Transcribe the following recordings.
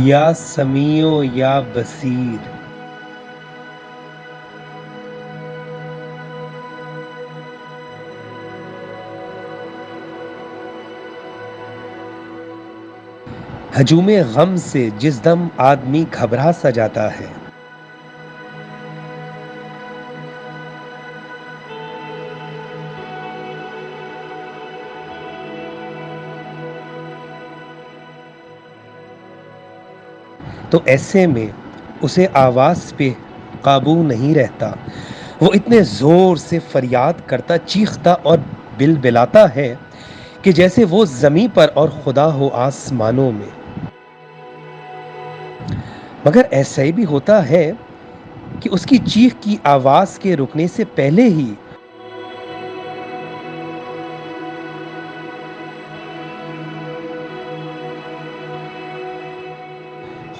یا سمیع یا بصیر۔ ہجوم غم سے جس دم آدمی گھبرا سا جاتا ہے، تو ایسے میں اسے آواز پہ قابو نہیں رہتا، وہ اتنے زور سے فریاد کرتا، چیختا اور بلبلاتا ہے کہ جیسے وہ زمیں پر اور خدا ہو آسمانوں میں۔ مگر ایسا بھی ہوتا ہے کہ اس کی چیخ کی آواز کے رکنے سے پہلے ہی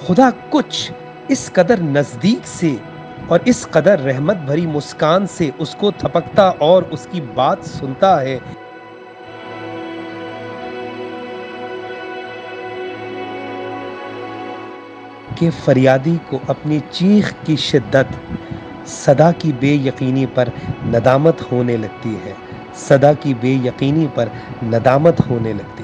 خدا کچھ اس قدر نزدیک سے اور اس قدر رحمت بھری مسکان سے اس کو تھپکتا اور اس کی بات سنتا ہے کہ فریادی کو اپنی چیخ کی شدت، صدا کی بے یقینی پر ندامت ہونے لگتی ہے، صدا کی بے یقینی پر ندامت ہونے لگتی ہے۔